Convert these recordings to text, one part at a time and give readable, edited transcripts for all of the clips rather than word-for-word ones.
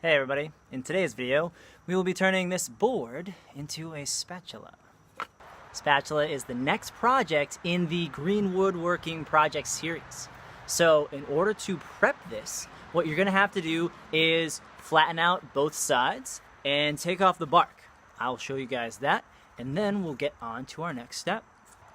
Hey everybody, in today's video we will be turning this board into a spatula. Spatula is the next project in the Green Woodworking project series. So in order to prep this, what you're going to have to do is flatten out both sides and take off the bark. I'll show you guys that and then we'll get on to our next step.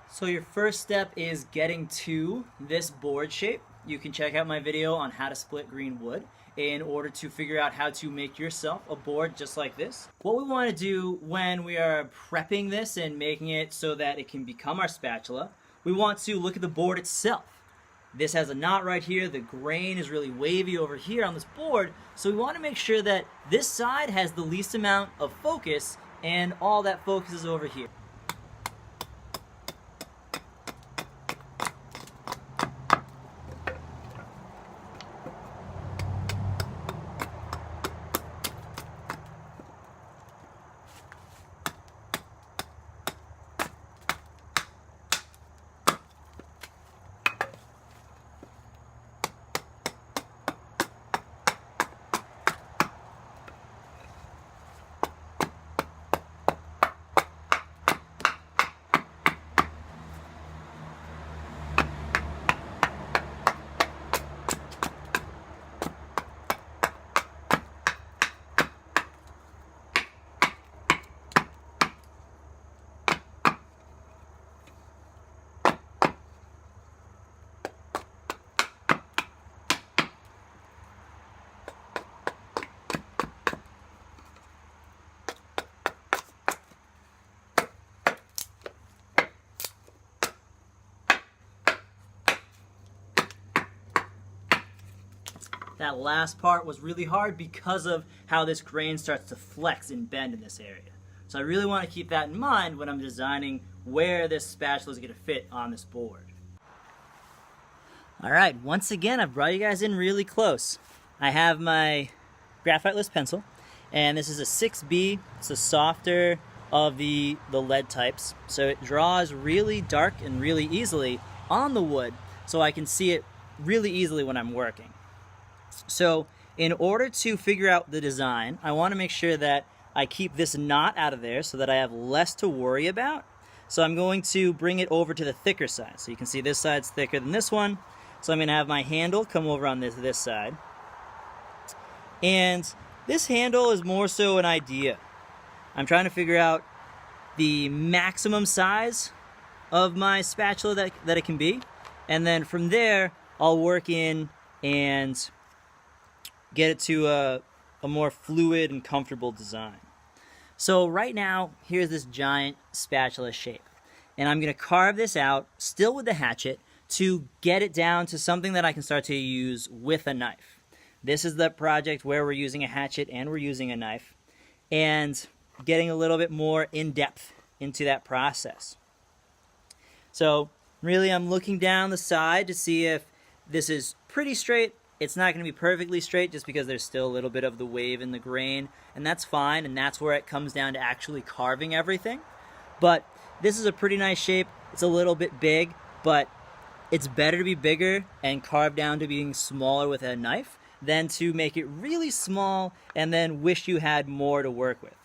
So your first step is getting to this board shape. You can check out my video on how to split green wood in order to figure out how to make yourself a board just like this. What we want to do when we are prepping this and making it so that it can become our spatula, we want to look at the board itself. This has a knot right here, the grain is really wavy over here on this board, so we want to make sure that this side has the least amount of focus and all that focus is over here. That last part was really hard because of how this grain starts to flex and bend in this area. So I really want to keep that in mind when I'm designing where this spatula is going to fit on this board. Alright, once again I've brought you guys in really close. I have my graphite-less pencil, and this is a 6B. It's the softer of the lead types. So it draws really dark and really easily on the wood, so I can see it really easily when I'm working. So in order to figure out the design, I want to make sure that I keep this knot out of there so that I have less to worry about. So I'm going to bring it over to the thicker side. So you can see this side's thicker than this one. So I'm going to have my handle come over on this side. And this handle is more so an idea. I'm trying to figure out the maximum size of my spatula that it can be. And then from there, I'll work in and get it to a more fluid and comfortable design. So right now, here's this giant spatula shape. And I'm going to carve this out, still with the hatchet, to get it down to something that I can start to use with a knife. This is the project where we're using a hatchet and we're using a knife, and getting a little bit more in-depth into that process. So really I'm looking down the side to see if this is pretty straight. It's not going to be perfectly straight just because there's still a little bit of the wave in the grain, and that's fine, and that's where it comes down to actually carving everything. But this is a pretty nice shape. It's a little bit big, but it's better to be bigger and carve down to being smaller with a knife than to make it really small and then wish you had more to work with.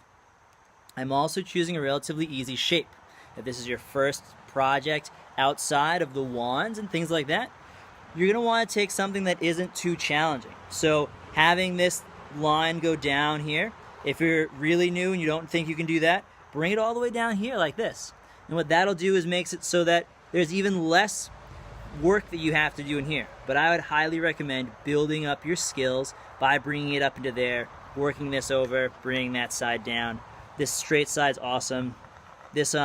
I'm also choosing a relatively easy shape. If this is your first project outside of the wands and things like that, you're going to want to take something that isn't too challenging. So having this line go down here, if you're really new and you don't think you can do that, bring it all the way down here like this. And what that'll do is makes it so that there's even less work that you have to do in here. But I would highly recommend building up your skills by bringing it up into there, working this over, bringing that side down. This straight side's awesome. This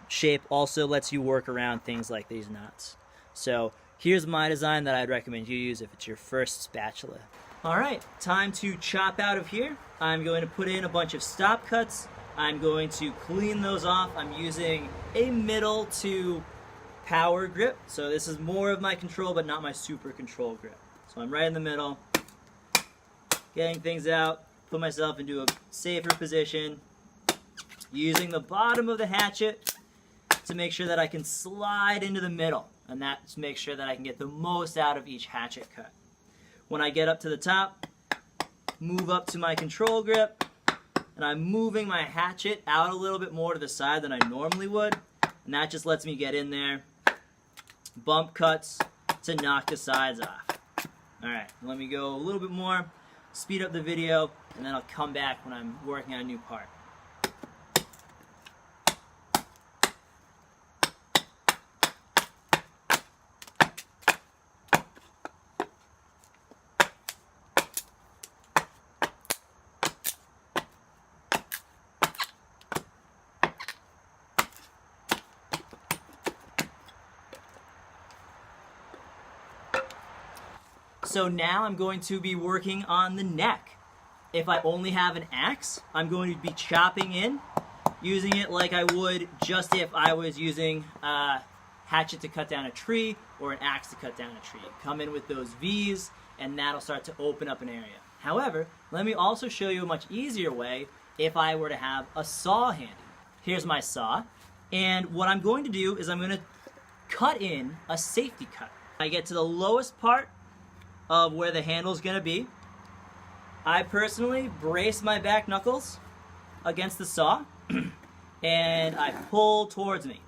shape also lets you work around things like these knots. So here's my design that I'd recommend you use if it's your first spatula. Alright, time to chop out of here. I'm going to put in a bunch of stop cuts. I'm going to clean those off. I'm using a middle to power grip. So this is more of my control, but not my super control grip. So I'm right in the middle, getting things out, put myself into a safer position, using the bottom of the hatchet to make sure that I can slide into the middle. And that makes sure that I can get the most out of each hatchet cut. When I get up to the top, move up to my control grip, and I'm moving my hatchet out a little bit more to the side than I normally would, and that just lets me get in there, bump cuts to knock the sides off. Alright, let me go a little bit more, speed up the video, and then I'll come back when I'm working on a new part. So now I'm going to be working on the neck. If I only have an axe, I'm going to be chopping in, using it like I would just if I was using a hatchet to cut down a tree or an axe to cut down a tree. Come in with those V's, and that'll start to open up an area. However, let me also show you a much easier way if I were to have a saw handy. Here's my saw, and what I'm going to do is I'm going to cut in a safety cut. I get to the lowest part of where the handle's gonna be. I personally brace my back knuckles against the saw and I pull towards me.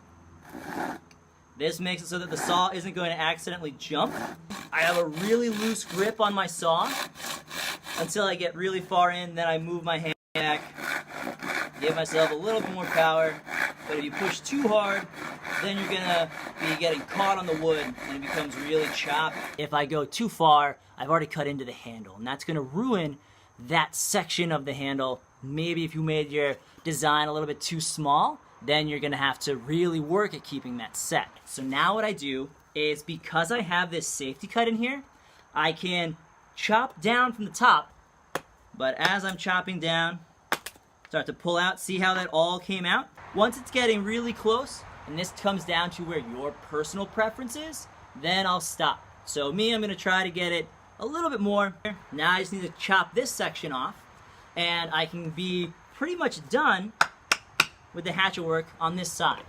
This makes it so that the saw isn't going to accidentally jump. I have a really loose grip on my saw until I get really far in, then I move my hand back, give myself a little bit more power, but if you push too hard, then you're gonna be getting caught on the wood and it becomes really choppy. If I go too far, I've already cut into the handle, and that's gonna ruin that section of the handle. Maybe if you made your design a little bit too small, then you're gonna have to really work at keeping that set. So now what I do is, because I have this safety cut in here, I can chop down from the top, but as I'm chopping down, start to pull out. See how that all came out? Once it's getting really close, and this comes down to where your personal preference is, then I'll stop. So me, I'm gonna try to get it a little bit more. Now I just need to chop this section off, and I can be pretty much done with the hatchet work on this side.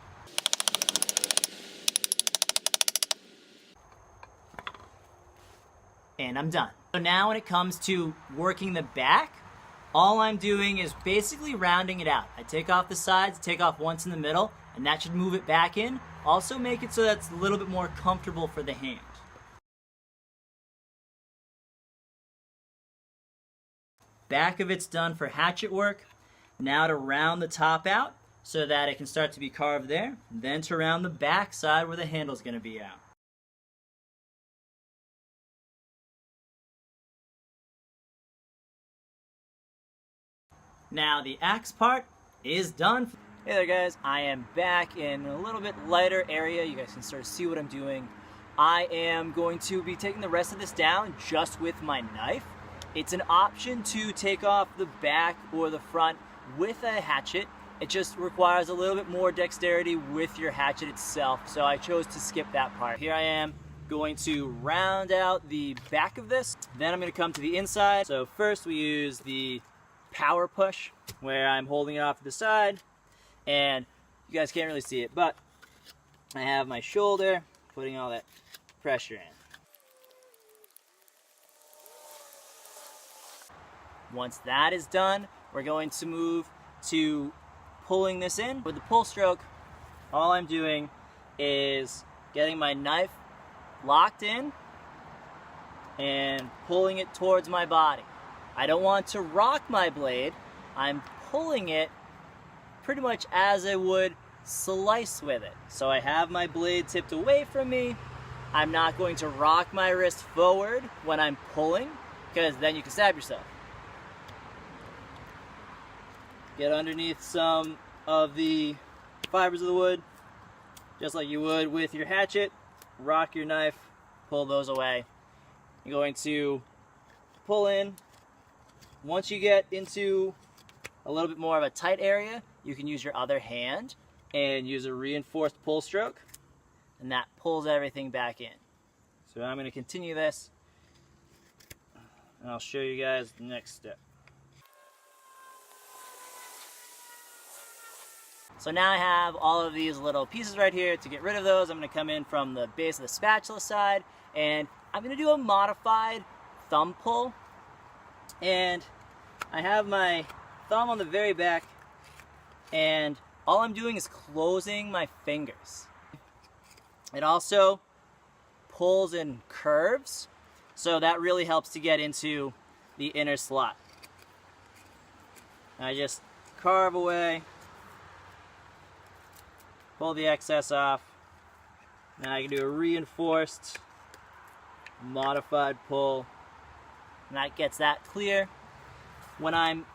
And I'm done. So now when it comes to working the back, all I'm doing is basically rounding it out. I take off the sides, take off once in the middle, and that should move it back in. Also make it so that's a little bit more comfortable for the hand. Back of it's done for hatchet work. Now to round the top out so that it can start to be carved there. Then to round the back side where the handle's gonna be out. Now the axe part is done. Hey there guys, I am back in a little bit lighter area. You guys can sort of see what I'm doing. I am going to be taking the rest of this down just with my knife. It's an option to take off the back or the front with a hatchet. It just requires a little bit more dexterity with your hatchet itself, so I chose to skip that part. Here I am going to round out the back of this. Then I'm going to come to the inside. So first we use the power push, where I'm holding it off to the side, and you guys can't really see it, but I have my shoulder putting all that pressure in. Once that is done, we're going to move to pulling this in. With the pull stroke, all I'm doing is getting my knife locked in and pulling it towards my body. I don't want to rock my blade. I'm pulling it pretty much as I would slice with it. So I have my blade tipped away from me. I'm not going to rock my wrist forward when I'm pulling, because then you can stab yourself. Get underneath some of the fibers of the wood, just like you would with your hatchet. Rock your knife, pull those away. You're going to pull in. Once you get into a little bit more of a tight area, you can use your other hand and use a reinforced pull stroke, and that pulls everything back in. So I'm going to continue this, and I'll show you guys the next step. So now I have all of these little pieces right here. To get rid of those, I'm going to come in from the base of the spatula side, and I'm going to do a modified thumb pull. And I have my thumb on the very back, and all I'm doing is closing my fingers. It also pulls and curves, so that really helps to get into the inner slot. I just carve away, pull the excess off. Now I can do a reinforced, modified pull, and that gets that clear. When I'm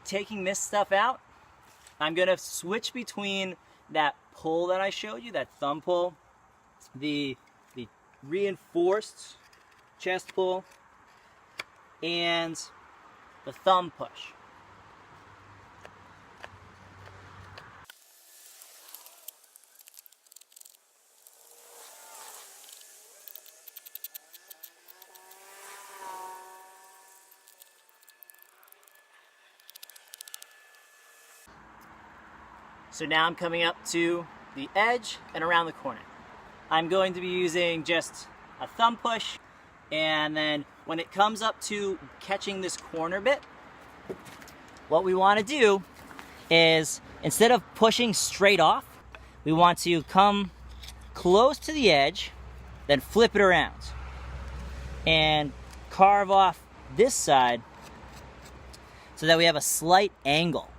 taking this stuff out, I'm gonna switch between that pull that I showed you, that thumb pull, the reinforced chest pull, and the thumb push. So now I'm coming up to the edge and around the corner. I'm going to be using just a thumb push, and then when it comes up to catching this corner bit, what we want to do is, instead of pushing straight off, we want to come close to the edge, then flip it around and carve off this side so that we have a slight angle.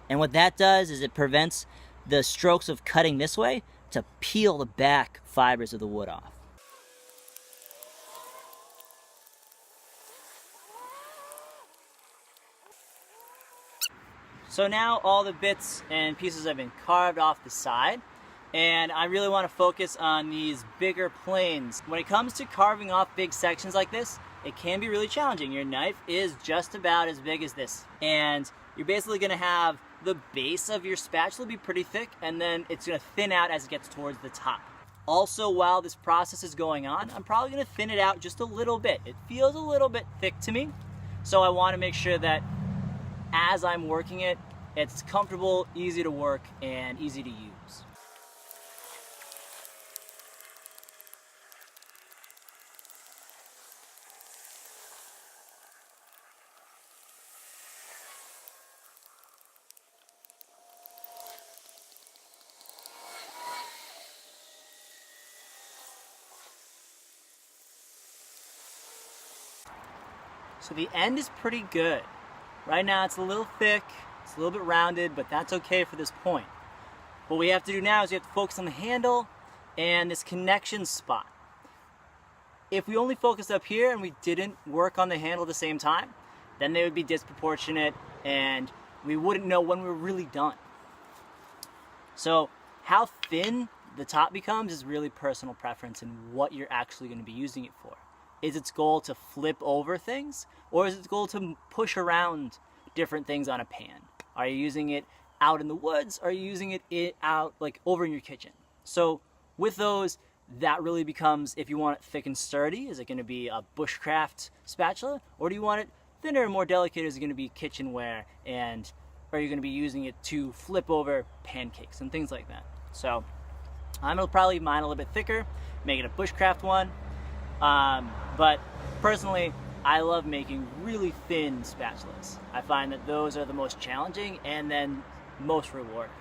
And what that does is it prevents the strokes of cutting this way to peel the back fibers of the wood off. So now all the bits and pieces have been carved off the side, and I really want to focus on these bigger planes. When it comes to carving off big sections like this, it can be really challenging. Your knife is just about as big as this, and you're basically going to have the base of your spatula be pretty thick, and then it's going to thin out as it gets towards the top. Also, while this process is going on, I'm probably going to thin it out just a little bit. It feels a little bit thick to me, so I want to make sure that as I'm working it, it's comfortable, easy to work, and easy to use. So the end is pretty good. Right now it's a little thick, it's a little bit rounded, but that's okay for this point. What we have to do now is we have to focus on the handle and this connection spot. If we only focused up here and we didn't work on the handle at the same time, then they would be disproportionate and we wouldn't know when we were really done. So how thin the top becomes is really personal preference and what you're actually going to be using it for. Is its goal to flip over things, or is its goal to push around different things on a pan? Are you using it out in the woods, or are you using it out like over in your kitchen? So with those, that really becomes, if you want it thick and sturdy, is it going to be a bushcraft spatula, or do you want it thinner and more delicate? Is it going to be kitchenware, and are you going to be using it to flip over pancakes and things like that? So I'm going to probably mine a little bit thicker, make it a bushcraft one. But personally, I love making really thin spatulas. I find that those are the most challenging and then most rewarding.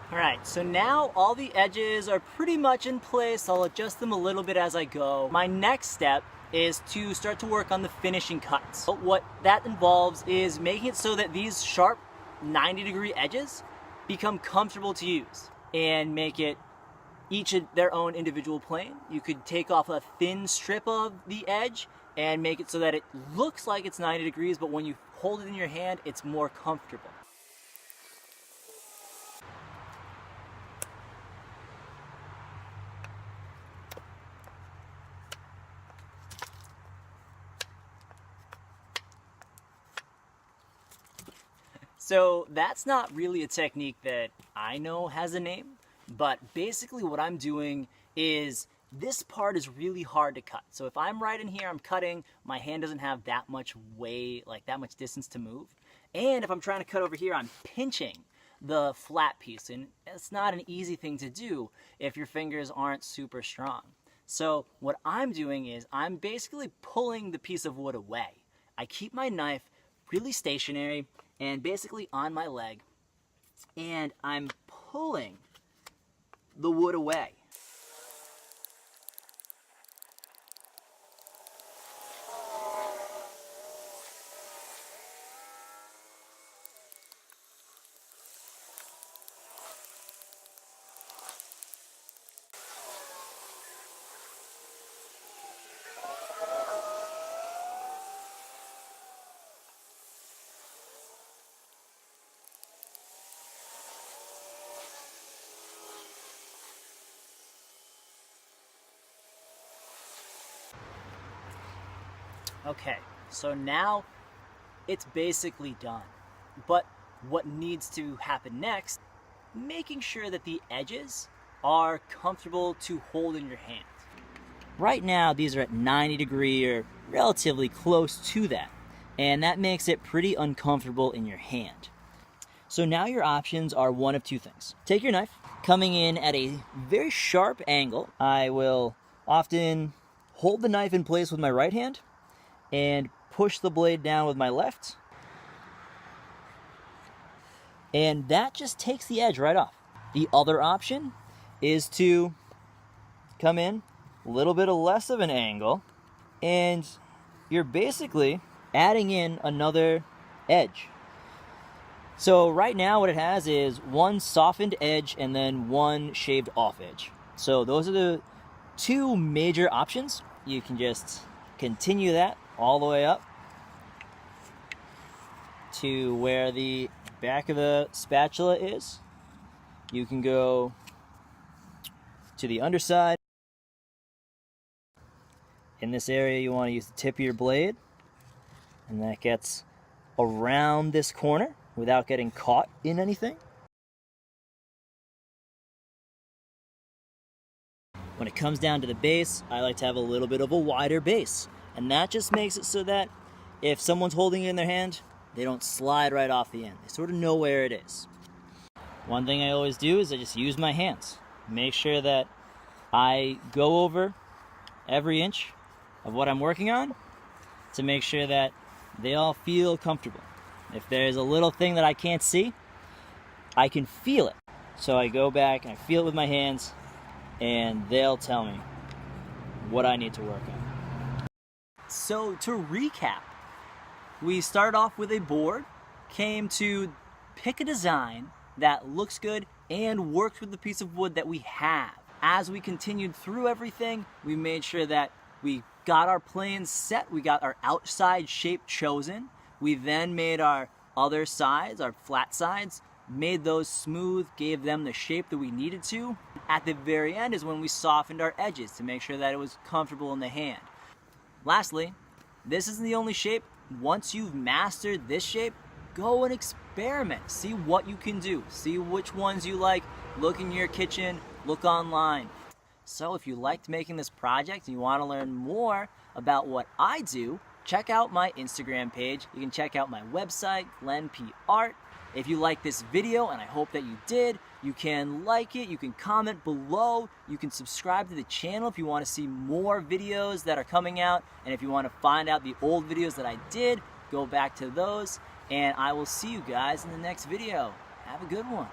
Alright, so now all the edges are pretty much in place. I'll adjust them a little bit as I go. My next step is to start to work on the finishing cuts. What that involves is making it so that these sharp 90-degree edges become comfortable to use and make it each their own individual plane. You could take off a thin strip of the edge and make it so that it looks like it's 90 degrees, but when you hold it in your hand, it's more comfortable. So that's not really a technique that I know has a name, but basically what I'm doing is this part is really hard to cut. So if I'm right in here, I'm cutting, my hand doesn't have that much weight, like that much distance to move. And if I'm trying to cut over here, I'm pinching the flat piece, and it's not an easy thing to do if your fingers aren't super strong. So what I'm doing is I'm basically pulling the piece of wood away. I keep my knife really stationary and basically on my leg, and I'm pulling the wood away. Okay, so now it's basically done. But what needs to happen next, making sure that the edges are comfortable to hold in your hand. Right now, these are at 90 degree or relatively close to that, and that makes it pretty uncomfortable in your hand. So now your options are one of two things. Take your knife, coming in at a very sharp angle. I will often hold the knife in place with my right hand and push the blade down with my left. And that just takes the edge right off. The other option is to come in a little bit less of an angle, and you're basically adding in another edge. So right now what it has is one softened edge and then one shaved off edge. So those are the two major options. You can just continue that all the way up to where the back of the spatula is. You can go to the underside. In this area you want to use the tip of your blade, and that gets around this corner without getting caught in anything. When it comes down to the base, I like to have a little bit of a wider base. And that just makes it so that if someone's holding it in their hand, they don't slide right off the end. They sort of know where it is. One thing I always do is I just use my hands. Make sure that I go over every inch of what I'm working on to make sure that they all feel comfortable. If there's a little thing that I can't see, I can feel it. So I go back and I feel it with my hands, and they'll tell me what I need to work on. So to recap, we started off with a board, came to pick a design that looks good and works with the piece of wood that we have. As we continued through everything, we made sure that we got our planes set, we got our outside shape chosen. We then made our other sides, our flat sides, made those smooth, gave them the shape that we needed to. At the very end is when we softened our edges to make sure that it was comfortable in the hand. Lastly, this isn't the only shape. Once you've mastered this shape, go and experiment. See what you can do. See which ones you like. Look in your kitchen, look online. So if you liked making this project and you want to learn more about what I do, check out my Instagram page. You can check out my website, Glenn P. Art. If you like this video, and I hope that you did, you can like it, you can comment below, you can subscribe to the channel if you want to see more videos that are coming out, and if you want to find out the old videos that I did, go back to those, and I will see you guys in the next video. Have a good one.